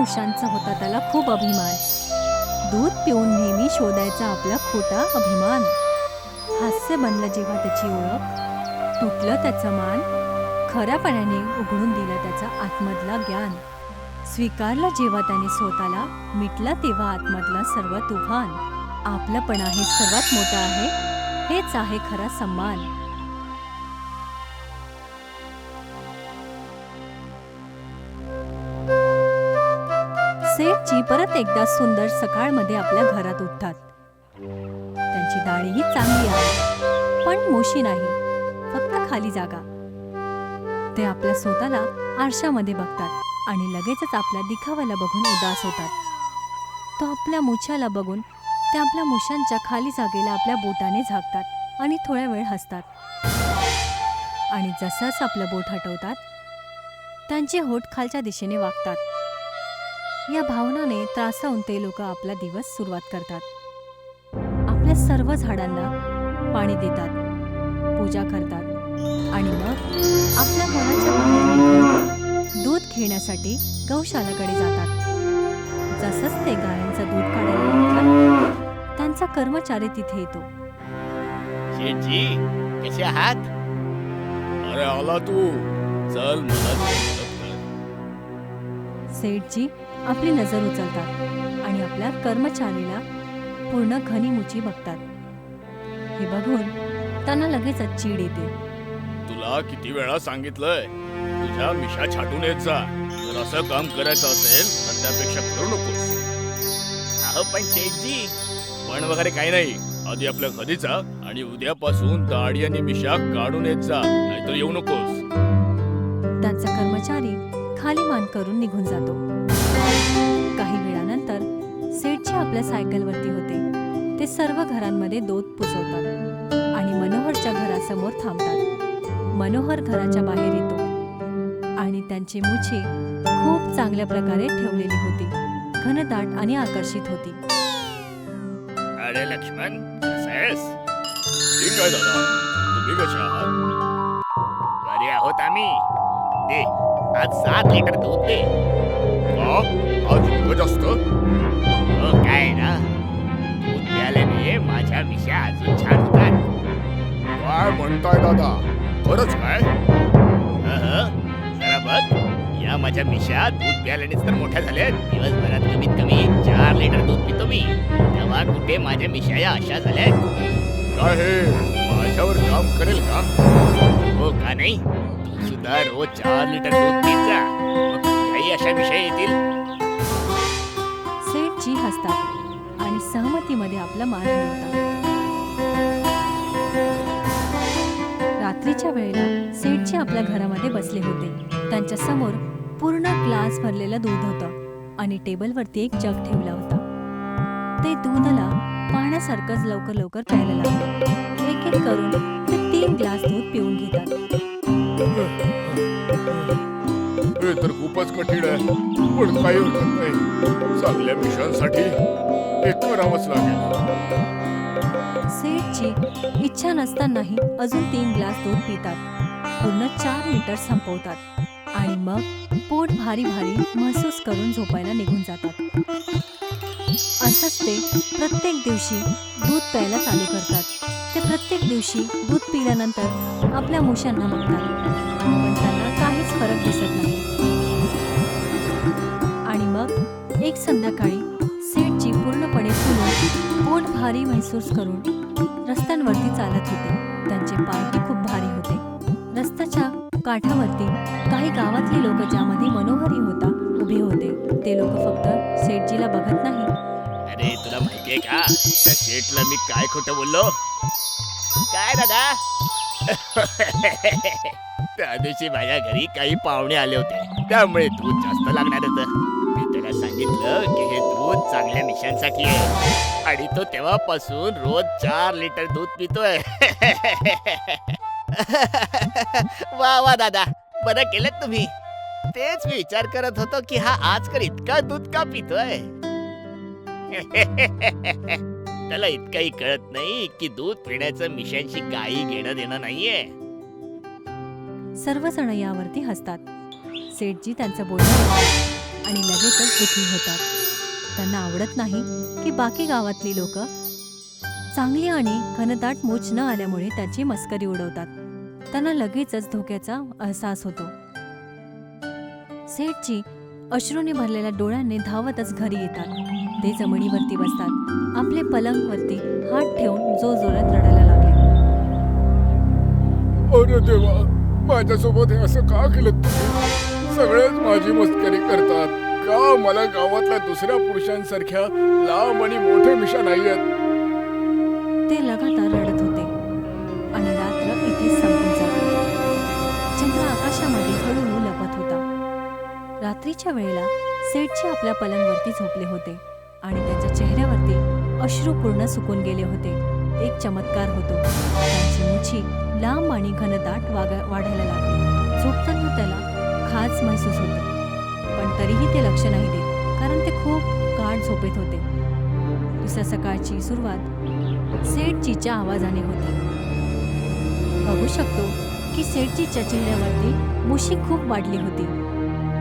मुशांचा होता त्याला खूप अभिमान. दूध पिऊन नेहमी शोधायचा आपला खोटा अभिमान. हास्य बनलं जेव्हा त्याची ओळख, तुटलं त्याचं मान. खऱ्यापणाने उघडून दिलं त्याचा आतमधला ज्ञान. स्वीकारलं जेव्हा त्याने स्वतःला, मिटला तेव्हा आतमधला सर्व तुफान. आपलंपण आहे सर्वात मोठं आहे, हेच आहे खरा सन्मान. सेठजी परत एकदा सुंदर सकाळमध्ये आपल्या घरात उठतात. त्यांची दाढीही चांगली आहे, पण मोशी नाही, फक्त खाली जागा. ते आपल्या स्वतःला आरशामध्ये बघतात आणि लगेचच आपल्या दिखाव्याला बघून उदास होतात. तो आपल्या मुछाला बघून ते आपल्या मुशांच्या खाली जागेला आपल्या बोटाने झाकतात आणि थोड्या वेळ हसतात. आणि जसंच आपलं बोट हटवतात, त्यांचे होठ खालच्या दिशेने वागतात. या भावनाने त्रासावून ते लोक आपला दिवस सुरुवात करतात. आपल्या सर्व झाडांना पाणी देतात, पूजा करतात आणि मग आपल्या घराच्या बाहेर दूध घेण्यासाठी गौशालाकडे जातात. जसंच ते गायांचं दूध काढायला लागतात, त्यांचा कर्मचारी तिथे येतो. शेठजी, कसे आहात? अरे आला तू, चल मला मदत कर. सेठजी आपली नजर उचलतात आणि आपल्या कर्मचारीला पूर्ण घनीमुची बघतात. हे बघून त्यांना लगेचच चीड येते. तुला किती वेळा सांगितलंय, तुझ्या मिशा छाटून येत जा. जर असं काम करायचं असेल तर त्यापेक्षा करू नकोस. अहो पण शेठजी, पण वगैरे काही नाही. आधी आपल्या घरीचा आणि उद्यापासून दाढी आणि मिशा काढून येत जा, नाहीतर येऊ नकोस. त्यांचा कर्मचारी खाली मान करून निघून जातो. काही वेळानंतर सेठजी आपल्या सायकलवरती होते. ते सर्व घरांमध्ये दूध पुसवतात आणि मनोहरच्या घरासमोर थांबतात. मनोहर घराच्या बाहेर येतो आणि त्यांची मुछी खूप चांगल्या प्रकारे ठेवलेली होती, घनदाट आणि आकर्षित होती. अरे लक्ष्मण, कसं आहेस? ठीक आहे दादा, तुम्ही कसे आहात? बरे आहोत आम्ही. दे, आज 7 लिटर दूध दे. का? आज इतकं जास्त? हो काय ना, दूध प्यायल्याने माझ्या मिशा अजून छान होतात. काय म्हणताय दादा, खरंच काय? जरा बघ, या माझ्या मिशा दूध प्यायल्यानेच तर मोठ्या झाल्यात. दिवसभरात कमीत कमी 4 लिटर दूध पितो मी. तेव्हा कुठे माझ्या मिशा या अशा झाल्यात? काय हे माझ्यावर काम करेल का? हो का नाही? तू सुद्धा रोज 4 लिटर दूध पीत जा, मग तुझ्याही अशा मिशा येतील. सेठजी हसतात आणि सहमतीमध्ये आपला मान हलवतात. रात्रीच्या वेळेला सेठजी आपल्या घरामध्ये बसले होते. त्यांच्या समोर पूर्ण ग्लास भरलेलं दूध होतं आणि टेबलवरती एक जग ठेवला होता. ते दूधला पाण्यासारखंच लवकर लवकर प्यायला लागले. एक एक करून ते 3 ग्लास दूध पिऊन घेतात. हे तर खूपच कठीण आहे, पण काही हरकत नाही. चांगल्या मिशांसाठी हे करावंच लागेल. सेठची इच्छा नसतानाही अजून 3 ग्लास दूध पितात. पूर्ण 4 लिटर संपवतात आणि मग पोट भारी भारी महसूस करून झोपायला निघून जातात. असंच ते प्रत्येक दिवशी दूध प्यायला चालू करतात. ते प्रत्येक दिवशी दूध पिल्यानंतर आपल्या मुशांना बघतात, पण त्यांना काहीच फरक दिसत नाही. आणि मग एक संध्याकाळी सेठजी पूर्णपणे फुलून पोट भारी महसूस करून रस्त्यांवरती चालत होते. त्यांचे पायही खूप भारी होते. रस्त्याच्या काठावरती काही गावातली लोक, ज्यामध्ये मनोहरही होता, उभे होते. ते लोक फक्त सेठजीला बघत नाही. अरे तुला माहितीये का, त्या शेठला मी काय खोटं बोललो? काय दादा? त्या दिवशी माझ्या घरी काही पाहुणे आले होते, त्यामुळे दूध जास्त लागणार होतं. मी त्याला सांगितलं की हे दूध चांगल्या मिशांसाठी आहे आणि तो तेव्हापासून रोज 4 लिटर दूध पितोय. वा वा दादा, बरं केलं तुम्ही. तेच मी विचार करत होतो की हा आजकाल इतका दूध का पितोय. त्याला इतकंही कळत नाही की दूध पिण्याचं मिशांशी काही घेणं देणं नाहीये. सर्वजण यावरती हसतात. सेठजी त्यांचं बोलणं आणि लगेचच दुखी होतात. त्यांना आवडत नाही की बाकी गावातली लोक चांगली आणि घनदाट मूछ न आल्यामुळे त्याची मस्करी उडवतात. त्यांना लगेचच धोक्याचा अहसास होतो. सेठजी अश्रूने भरलेल्या डोळ्यांनी धावतच घरी येतात. ते जमिनीवरती बसतात. आपले पलंगवरती हात ठेवून जोरजोरात रडायला लागले. अरे देवा, माझ्यासोबत हे असं का केलं तुम्ही? सगळेच माझी मस्करी करतात. का मला गावातल्या दुसऱ्या पुरुषांसारख्या लांब आणि मोठे मिशा नाहीयेत? ते लगातार रडत होते आणि रात्र इथेच संपून जाते. चंद्र आकाशामध्ये हळूहळू लपत होता. रात्रीच्या वेळेला सेठजी आपल्या पलंगवरती झोपले होते आणि त्यांच्या चेहऱ्यावरती अश्रू पूर्ण सुकून गेले होते. एक चमत्कार होतो. त्यांची मुछी लांब आणि घनदाट वाढायला लागली. झोपताना त्याला खाज महसूस होते, पण तरीही ते लक्ष नाही देत, कारण ते खूप गाढ झोपेत होते. दुसऱ्या सकाळची सुरुवात सेठजीच्या आवाजाने होती. बघू शकतो की सेठजीच्या चेहऱ्यावरती मुशी खूप वाढली होती.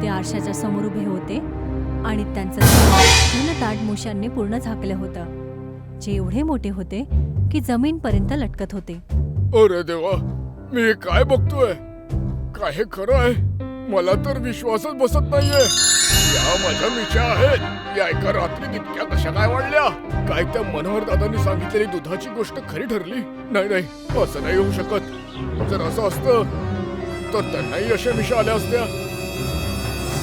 ते आरशाच्या समोर उभे होते आणि त्यांचं तोंड घनदाट मुशांनी पूर्ण झाकलं होतं, जे एवढे मोठे होते की जमीनपर्यंत लटकत होते. अरे देवा, मी हे काय बघतोय? काय हे खरं आहे? मला तर विश्वासच बसत नाहीये. या माझ्या मिशा आहेत. या एका रात्रीत इतक्या कशा काय वाढल्या? काय त्या मनोहर दादांनी सांगितलेली दुधाची गोष्ट खरी ठरली? नाही नाही, असं नाही होऊ शकत. जर असं असतं तर त्यांनाही अशा मिशा आल्या असत्या.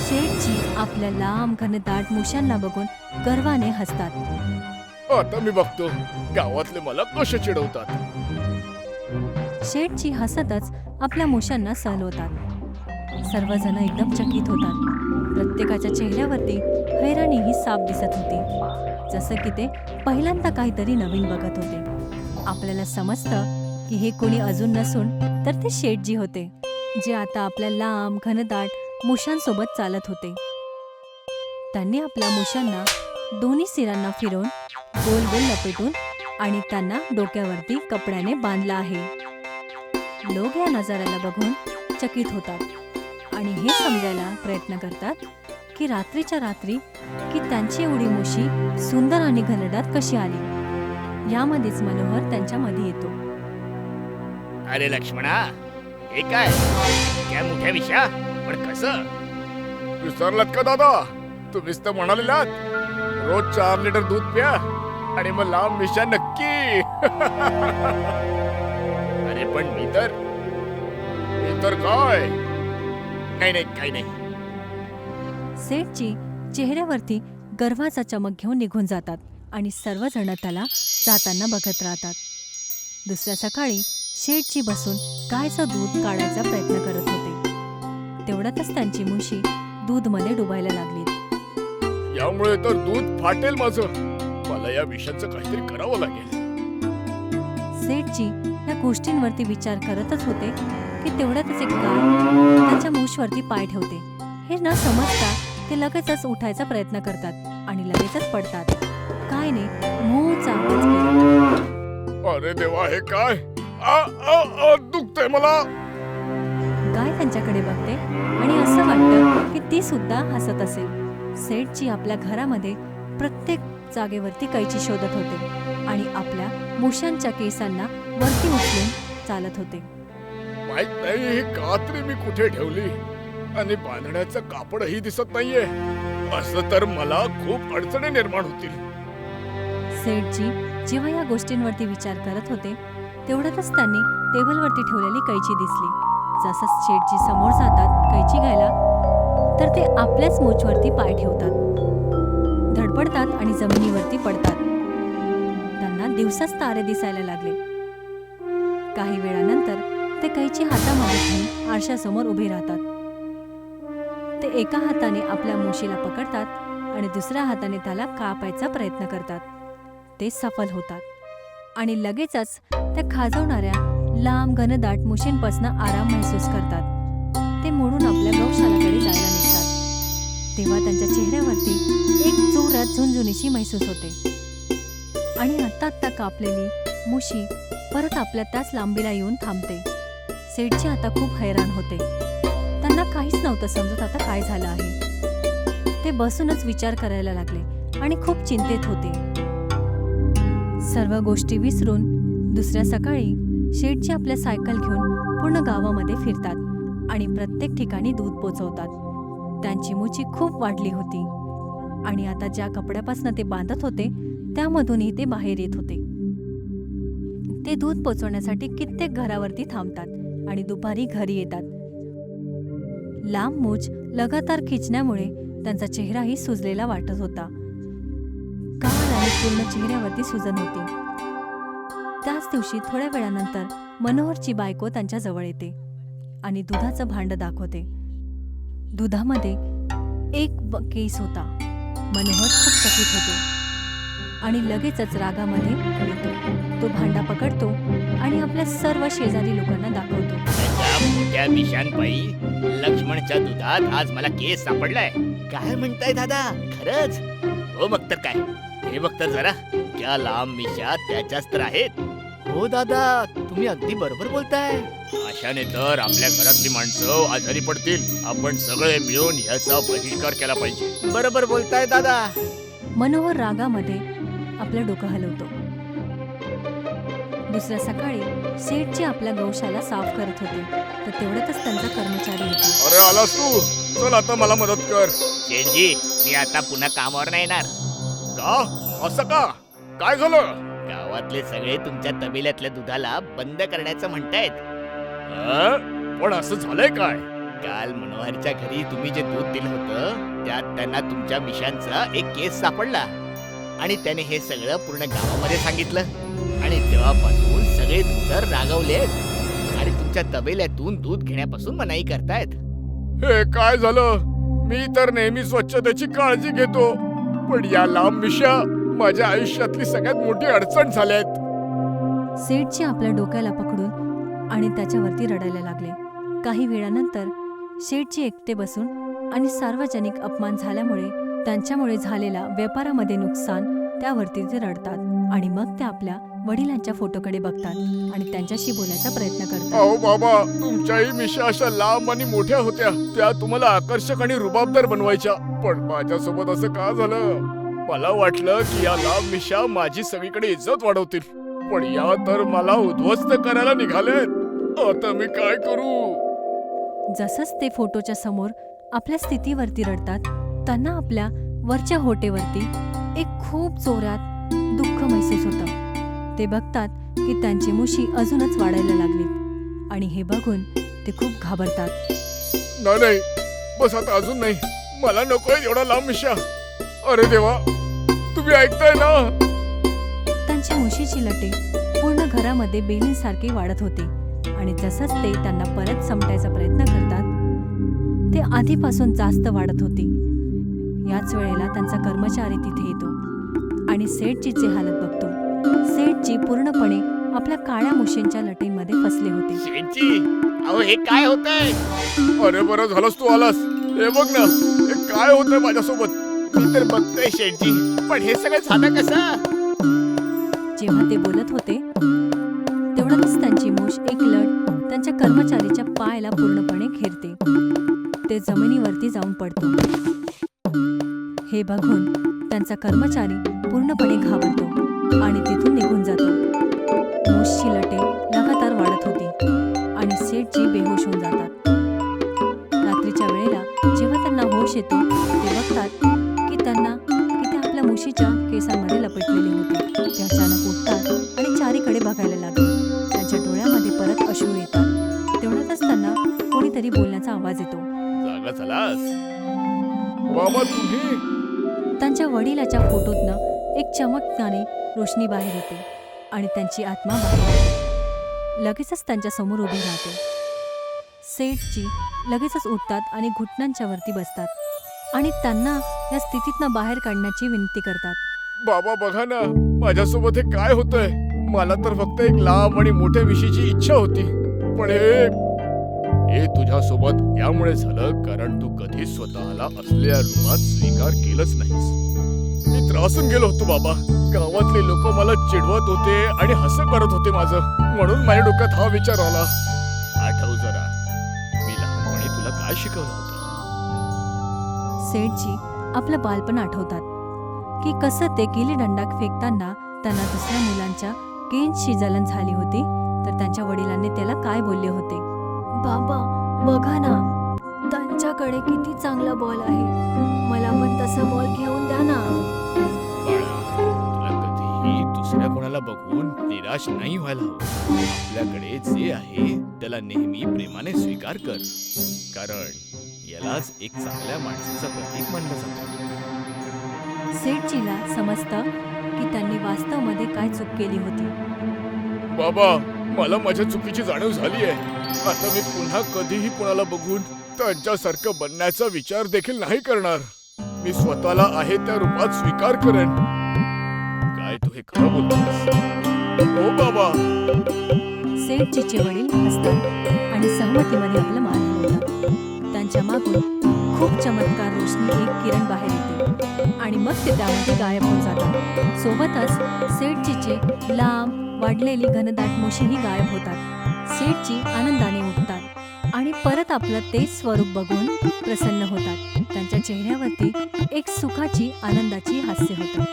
शेठजी आपल्या लांब घनदाट मुशांना बघून गर्वाने हसतात. आता मी बघतो गावातले मला कसे चिडवतात. शेठजी हसतच आपल्या मुशांना सहलवतात. सर्वजण एकदम चकित होतात. प्रत्येकाच्या चेहऱ्यावरती हैराणीही साफ दिसत होती, जसं की ते पहिल्यांदा काहीतरी नवीन बघत होते. आपल्याला समजतं की हे कोणी अजून नसून तर ते शेठजी होते, जे आता आपल्या लांब घनदाट मुशांसोबत चालत होते. त्यांनी आपल्या मुशांना दोन्ही सिरांना फिरवून गोल गोल लपेटून आणि त्यांना डोक्यावरती कपड्याने बांधला आहे. लोक या नजाऱ्याला बघून चकित होतात आणि हे समजायला प्रयत्न करतात की रात्रीच्या रात्री की त्यांची एवढी मुशी सुंदर आणि घनदाट कशी आली. यामध्येच मनोहर त्यांच्या मध्ये येतो. अरे लक्ष्मणा, हे काय इतक्या मोठ्या मिशा? पण कसं? विसरलात का दादा? तुम्हीच तर म्हणालेलात रोज 4 लिटर दूध प्या आणि मग लांब मिशा नक्की. अरे पण मी तर काय? नाही नाही, काही नाही. सेठजी चेहऱ्यावरती गर्वाचा चमक घेऊन निघून जातात आणि सर्वजण त्याला जाताना बघत राहतात. दुसऱ्या सकाळी शेठजी बसून गायचं दूध काढायचा प्रयत्न करत होते. तेवढ्यातच त्यांची मुशी दूधमध्ये डुबायला लागली. यामुळे तर दूध फाटेल माझं. मला या विषयाचं काहीतरी करावं लागेल. सेठजी या गोष्टींवरती विचार करतच होते की तेवढ्यातच एक गाय त्यांच्या मुशीवरती पाय ठेवते. हे न समजता ते लगेचच उठायचा प्रयत्न करतात आणि लगेचच पडतात. गायने मूचा आवाज केला. अरे देवा, हे काय? दुखतंय मला. गाय त्यांच्याकडे बघते आणि असं वाटतं की ती सुद्धा हसत असेल. सेठजी आपल्या घरामध्ये प्रत्येक जागेवरती कैची शोधत होते आणि आपल्या मुशांच्या केसांना वरती उचलून चालत होते. माहित नाही ही कात्री मी कुठे ठेवली आणि बांधण्याचं कापडही दिसत नाहीये. असं तर मला खूप अडचणी निर्माण होतील. सेठजी जेव्हा या गोष्टींवरती विचार करत होते तेवढ्यातच त्यांनी टेबलवरती ठेवलेली कैची दिसली. जसं शेठजी समोर जातात कैची घ्यायला तर ते आपल्याच मूछवरती पाय ठेवतात, धडपडतात आणि जमिनीवरती पडतात. त्यांना दिवसाच तारे दिसायला लागले. काही वेळानंतर ते कैची हातामध्ये घेऊन आरशासमोर उभे राहतात. ते एका हाताने आपल्या मुशीला पकडतात आणि दुसऱ्या हाताने त्याला कापायचा प्रयत्न करतात. ते सफल होतात आणि लगेचच त्या खाजवणाऱ्या लांब घनदाट मुशींपासून आराम महसूस करतात. ते मोडून आपल्या गौशालाकडे जायला निघतात. तेव्हा त्यांच्या चेहऱ्यावरती एक जोरात झुंझुनीची महसूस होते आणि आत्ता कापलेली मुशी परत आपल्या त्याच लांबीला येऊन थांबते. सेठजी आता खूप हैराण होते. त्यांना काहीच नव्हतं समजत आता काय झालं आहे. ते बसूनच विचार करायला लागले आणि खूप चिंतेत होते. सर्व गोष्टी विसरून दुसऱ्या सकाळी शेठजी आपल्या सायकल घेऊन पूर्ण गावामध्ये फिरतात आणि प्रत्येक ठिकाणी दूध पोचवतात. त्यांची मुची खूप वाढली होती आणि आता ज्या कपड्यापासून ते बांधत होते त्यामधूनही ते बाहेर येत होते. ते दूध पोचवण्यासाठी कित्येक घरावरती थांबतात आणि दुपारी घरी येतात. लांब मूछ लगातार खिचण्यामुळे त्यांचा चेहराही सुजलेला वाटत होता. गाल आणि पूर्ण चेहऱ्यावरती सुजन होती. त्याच दिवशी थोड्या वेळानंतर मनोहरची बायको त्यांच्या जवळ येते आणि दुधाचं भांड दाखवते. दुधामध्ये एक केस होता. मनोहर खूप चकित होतो आणि लगेचच रागामध्ये येतो. तो भांडा पकडतो आणि आपल्या सर्व शेजारी लोकांना दाखवतो. त्या मोठ्या मिशांपायी लक्ष्मणच्या दुधात आज मला केस सापडलाय. काय म्हणताय दादा, खरंच? हो मग तर काय, हे बघ तर जरा, त्या लांब मिशा त्याच्याच तर आहेत. हो दादा, तुम्ही अगदी बरोबर बोलताय. अशाने तर आपल्या घरातली माणसं आजारी पडतील. आपण सगळे मिळून ह्याचा बहिष्कार केला पाहिजे. बरोबर बोलताय दादा. मनोहर रागामध्ये आपलं डोकं हलवतो. दुसऱ्या सकाळी शेठजी आपल्या गौशाला साफ करत होते तर तेवढ्यातच त्यांचा कर्मचारी येतो. अरे आलास तू, चल आता मला मदत कर. शेठजी, मी आता पुन्हा कामावर नाही येणार. का? असं का? काय झालं? गावातले सगळे तुमच्या तबेल्यातल्या दुधाला बंद करण्याचं म्हणतायत. पण असं झालंय काय? काल मनोहरच्या घरी तुम्ही जे दूध दिलं होतं त्यात त्यांना तुमच्या मिशांचा एक केस सापडला आणि त्याने हे सगळं पूर्ण गावामध्ये सांगितलं आणि तेव्हापासून सगळे दुधर रागवलेत आणि तुमच्या तबेल्यातून दूध घेण्यापासून मनाई करतायत. हे काय झालं? मी तर नेहमी स्वच्छतेची काळजी घेतो, पण या लांब मिशा माझ्या आयुष्यातली सगळ्यात मोठी अडचण झाल्यात. सेठजी आपल्या डोक्याला पकडून आणि त्याच्यावरती रडायला लागले. काही वेळानंतर शेठजी एकटे बसून आणि सार्वजनिक अपमान झाल्यामुळे त्यांच्यामुळे झालेला व्यापारामध्ये नुकसान त्यावरती ते रडतात आणि मग ते आपल्या वडिलांच्या फोटोकडे बघतात आणि त्यांच्याशी बोलायचा प्रयत्न करतात. अहो बाबा, तुमच्याही मिशा अशा लांब आणि मोठ्या होत्या. त्या तुम्हाला आकर्षक आणि रुबाबदार बनवायच्या. पण माझ्यासोबत असं का झालं? मला वाटलं की या लांब मिशा माझी सगळीकडे इज्जत वाढवतील, पण या तर मला उद्ध्वस्त करायला निघालेत. आता मी काय करू? जसंच ते फोटोच्या समोर आपल्या स्थितीवरती रडतात त्यांना आपल्या वरच्या होटेवरती एक खूप जोरात दुःख महसूस होतं. ते बघतात की त्यांची मुशी अजूनच वाढायला लागलीत आणि हे बघून ते खूप घाबरतात. नाही, बस आता अजून नाही. मला नकोय एवढा लांब मिशा. अरे देवा, तुम्ही ऐकताय ना? त्यांची मुशीची लटे पूर्ण घरामध्ये बेलींसारखी वाढत होती आणि जसंच ते त्यांना परत समटायचा प्रयत्न करतात ते आधीपासून जास्त वाढत होती. याच वेळेला त्यांचा कर्मचारी तिथे येतो आणि सेठजीचे हालत बघतो. सेठजी पूर्णपणे आपल्या काळ्या मुशींच्या लटेंमध्ये फसले होते. शेठजी, अहो हे काय होतंय? अरे बरं झालंस तू आलास. हे बघ ना, हे काय होतंय माझ्यासोबत. मी तर बघतोय शेठजी, पण हे सगळं झालं कसं? जेव्हा ते बोलत होते तेवढ्यातच त्यांची मूठ एक लट त्यांच्या कर्मचारीच्या पायाला पूर्णपणे घेरते. ते जमिनीवरती जाऊन पडतो. हे बघून त्यांचा कर्मचारी पूर्णपणे घाबरतो आणि तिथून निघून जातो. मूठची लटे लगातार वाढत होती आणि सेठजी बेहोश होऊन जातात. रात्रीच्या वेळेला जेव्हा त्यांना होश येतो ते बघतात की ते आपल्या मुशीच्या केसांमध्ये लपटलेले होते. ते अचानक उठतात आणि चारीकडे बघायला लागले. त्यांच्या डोळ्यामध्ये परत अश्रू येतात. तेवढ्यातच त्यांना कोणीतरी बोलण्याचा आवाज येतो. जागा झालास? बाबा तुम्ही? त्यांच्या वडिलाच्या फोटोतनं एक चमकणारी रोशनी बाहेर येते आणि त्यांची आत्मा बाहेर येते. लगेचच त्यांच्या समोर उभी राहते. सेठजी लगेचच उठतात आणि घुटण्यांच्या वरती बसतात आणि त्यांना या स्थितीतनं बाहेर काढण्याची विनंती करतात. बाबा बघा ना, माझ्यासोबत हे काय होतंय? मला तर फक्त एक लांब आणि मोठ्या मिशीची इच्छा होती, पण हे तुझ्यासोबत यामुळे झालं कारण तू कधीच स्वतःला असलेल्या रूपात स्वीकार केलंच नाहीस. मी त्रासून गेलो होतो बाबा. गावातले लोक मला चिडवत होते आणि हसं करत होते माझं, म्हणून माझ्या डोक्यात हा विचार आला. आठव जरा, मी लहानपणी तुला काय शिकवलं होतं? सेठजी आपलं बालपण आठवतात की कसं ते गिली दंडा फेकताना त्यांना दुसऱ्या मुलांच्या केंजची जलन झाली होती, तर त्यांच्या वडिलांनी त्याला काय बोलले होते. बाबा बघा ना, त्यांच्याकडे किती चांगला बॉल आहे, मला पण तसा बॉल घेऊन द्या ना. बाळा, तुला कधीही दुसऱ्या कोणाला बघून निराश नाही व्हायला हवं. आपल्याकडे जे आहे त्याला नेहमी प्रेमाने स्वीकार कर, कारण यालाच एक चांगल्या माणसाचं प्रतीक मानलं जातं. सेठजीला समजतं की त्यांनी वास्तवामध्ये काय चूक केली होती. बाबा, मला माझ्या चुकीची जाणीव झाली आहे. आता मी पुन्हा कधीही कुणाला बघून त्यांच्यासारखं बनण्याचा विचार देखील नाही करणार. मी स्वतःला आहे त्या रूपात स्वीकार करेन. काय तू हे खरं बोलतोस? हो बाबा. सेठजीचे वडील हसतात आणि सहमतीमध्ये आपलं मान हलवतात. त्यांच्या मागून खूप चमत्कार रोशनी एक किरण बाहेर येते आणि मग ते त्यामध्ये गायब होऊन जातात. सोबतच सेठजीचे लांब वाढलेली घनदाट मुशीही गायब होतात. सेठजी आनंदाने उठतात आणि परत आपलं तेच स्वरूप बघून प्रसन्न होतात. त्यांच्या चेहऱ्यावरती एक सुखाची आनंदाची हास्य होतं.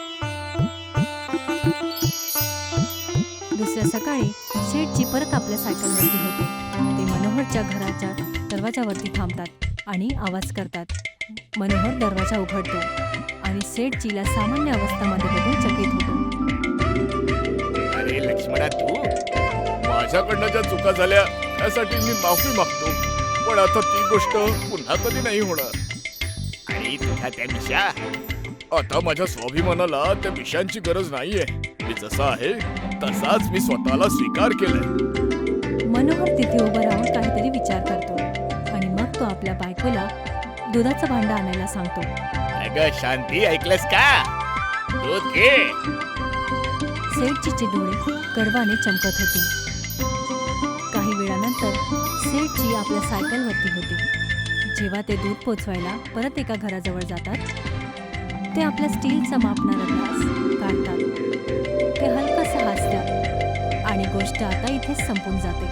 दुसऱ्या सकाळी सेठजी परत आपल्या सायकलवरती होते. ते मनोहरच्या घराच्या दरवाजावरती थांबतात आणि आवाज करतात. मनोहर दरवाजा उघडतो आणि सेठजीला सामान्य अवस्थामध्ये बघून चकित होतो. अरे लक्ष्मणा, तू माझ्याकडनं ज्या चुका झाल्या त्यासाठी मी माफी मागतो, पण आता ती गोष्ट पुन्हा कधी नाही होणार. आणि तुझ्या त्या मिशा, आता माझ्या स्वाभिमानाला त्या विषयांची गरज नाहीये. मी जसा आहे तसाच मी स्वतःला स्वीकार केलाय. मनोहर तिथे उभं राहून काहीतरी विचार करतो आणि मग तो आपल्या बायकोला दुधाचं भांडं आणायला सांगतो. अगं शांती, ऐकलंस का? दूध घे. सेठजीचे डोळे गर्वाने चमकत होते. काही वेळानंतर सेठजी आपल्या सायकलवरती होते. जेव्हा ते दूध पोचवायला परत एका घराजवळ जातात, ते आपल्या स्टीलचा मापणारा ग्लास काढतात. ते हलकंसं हसतात आणि गोष्ट आता इथेच संपून जाते.